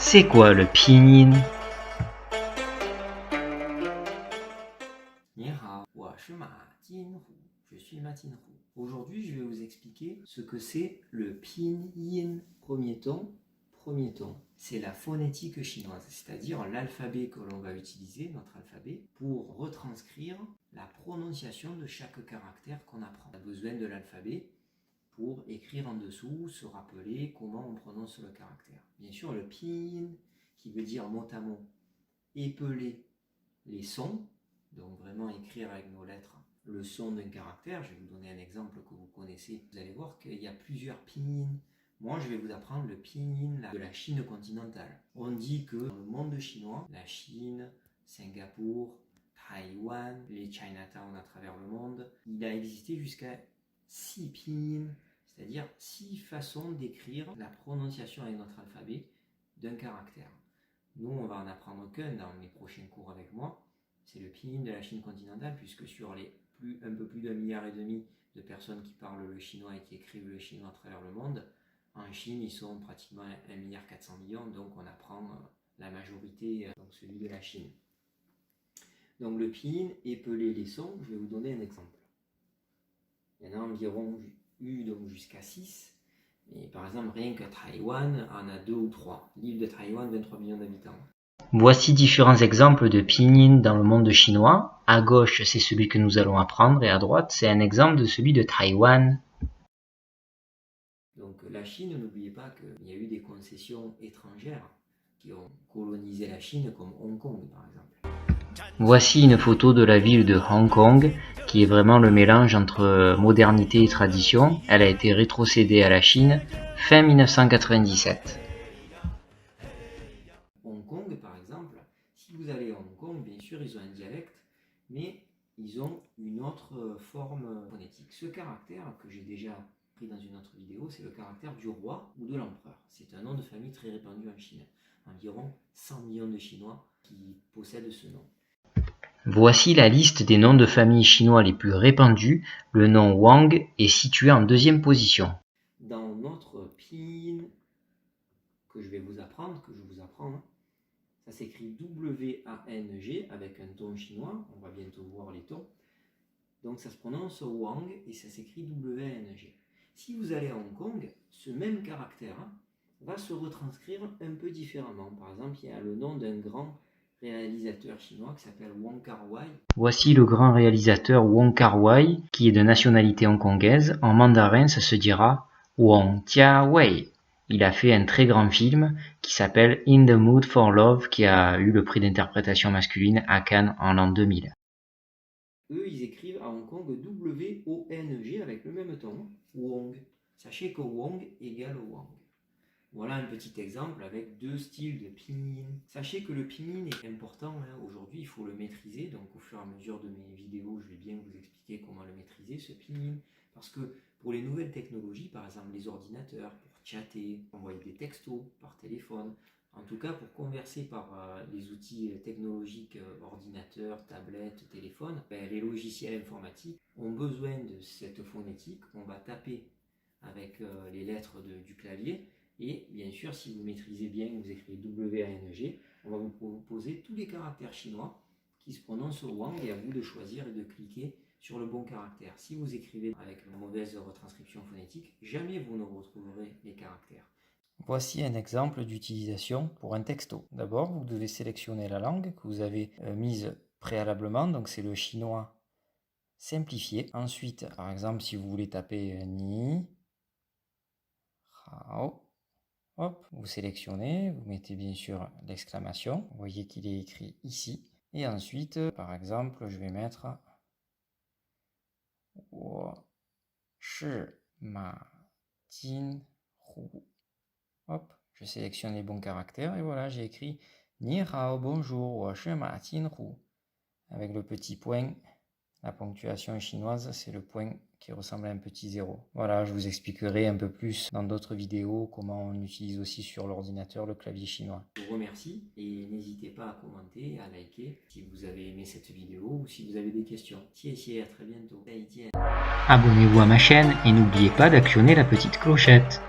C'est quoi le pinyin? 你好，我是马金虎，je suis Ma Jinhu. Aujourd'hui, je vais vous expliquer ce que c'est le pinyin. Premier ton, c'est la phonétique chinoise, c'est-à-dire l'alphabet que l'on va utiliser, notre alphabet, pour retranscrire la prononciation de chaque caractère qu'on apprend. On a besoin de l'alphabet pour écrire en dessous, se rappeler comment on prononce le caractère. Bien sûr, le pinyin, qui veut dire mot à mot, épeler les sons, donc vraiment écrire avec nos lettres le son d'un caractère. Je vais vous donner un exemple que vous connaissez. Vous allez voir qu'il y a plusieurs pinyin. Moi, je vais vous apprendre le pinyin de la Chine continentale. On dit que dans le monde chinois, la Chine, Singapour, Taïwan, les Chinatown à travers le monde, il a existé jusqu'à 6 pinyin, c'est-à-dire 6 façons d'écrire la prononciation avec notre alphabet d'un caractère. Nous, on va en apprendre qu'un dans mes prochains cours avec moi. C'est le pinyin de la Chine continentale, puisque sur les un peu plus d'1,5 milliard de personnes qui parlent le chinois et qui écrivent le chinois à travers le monde, en Chine, ils sont pratiquement 1,4 milliard, donc on apprend la majorité, donc celui de la Chine. Donc le pinyin, épeler les sons, je vais vous donner un exemple. Il y en a environ donc jusqu'à 6. Et par exemple, rien que Taïwan en a 2 ou 3. L'île de Taïwan, 23 millions d'habitants. Voici différents exemples de pinyin dans le monde chinois. À gauche, c'est celui que nous allons apprendre et à droite, c'est un exemple de celui de Taïwan. Donc la Chine, n'oubliez pas qu'il y a eu des concessions étrangères qui ont colonisé la Chine, comme Hong Kong par exemple. Voici une photo de la ville de Hong Kong, qui est vraiment le mélange entre modernité et tradition. Elle a été rétrocédée à la Chine fin 1997. Hong Kong par exemple, si vous allez à Hong Kong, bien sûr ils ont un dialecte, mais ils ont une autre forme phonétique. Ce caractère que j'ai déjà pris dans une autre vidéo, c'est le caractère du roi ou de l'empereur. C'est un nom de famille très répandu en Chine. Environ 100 millions de Chinois qui possèdent ce nom. Voici la liste des noms de famille chinois les plus répandus. Le nom Wang est situé en deuxième position. Dans notre pinyin que je vais vous apprendre, ça s'écrit W-A-N-G avec un ton chinois. On va bientôt voir les tons. Donc ça se prononce Wang et ça s'écrit W-A-N-G. Si vous allez à Hong Kong, ce même caractère va se retranscrire un peu différemment. Par exemple, il y a le nom d'un grand réalisateur chinois qui s'appelle Wong Kar-wai. Voici le grand réalisateur Wong Kar-wai, qui est de nationalité hongkongaise. En mandarin, ça se dira Wong Tia-wei. Il a fait un très grand film qui s'appelle In the Mood for Love, qui a eu le prix d'interprétation masculine à Cannes en l'an 2000. Eux, ils écrivent à Hong Kong W-O-N-G avec le même ton, Wong. Sachez que Wong égale Wang. Voilà un petit exemple avec 2 styles de pinyin. Sachez que le pinyin est important, aujourd'hui il faut le maîtriser, donc au fur et à mesure de mes vidéos je vais bien vous expliquer comment le maîtriser ce pinyin, parce que pour les nouvelles technologies, par exemple les ordinateurs, pour chatter, envoyer des textos par téléphone, en tout cas pour converser par les outils technologiques, ordinateurs, tablettes, téléphones, les logiciels informatiques ont besoin de cette phonétique. On va taper avec les lettres du clavier. Et bien sûr, si vous maîtrisez bien, vous écrivez W-A-N-G, on va vous proposer tous les caractères chinois qui se prononcent au Wang et à vous de choisir et de cliquer sur le bon caractère. Si vous écrivez avec une mauvaise retranscription phonétique, jamais vous ne retrouverez les caractères. Voici un exemple d'utilisation pour un texto. D'abord, vous devez sélectionner la langue que vous avez mise préalablement, donc c'est le chinois simplifié. Ensuite, par exemple, si vous voulez taper ni, hao, hop, vous sélectionnez, vous mettez bien sûr l'exclamation, vous voyez qu'il est écrit ici. Et ensuite, par exemple, je vais mettre Wo shi ma jin hu. Hop, je sélectionne les bons caractères et voilà, j'ai écrit Ni hao, bonjour, wo shi ma jin hu. Avec le petit point, la ponctuation chinoise, c'est le point qui ressemble à un petit zéro. Voilà, je vous expliquerai un peu plus dans d'autres vidéos comment on utilise aussi sur l'ordinateur le clavier chinois. Je vous remercie et n'hésitez pas à commenter, à liker si vous avez aimé cette vidéo ou si vous avez des questions. À très bientôt. Abonnez-vous à ma chaîne et n'oubliez pas d'actionner la petite clochette.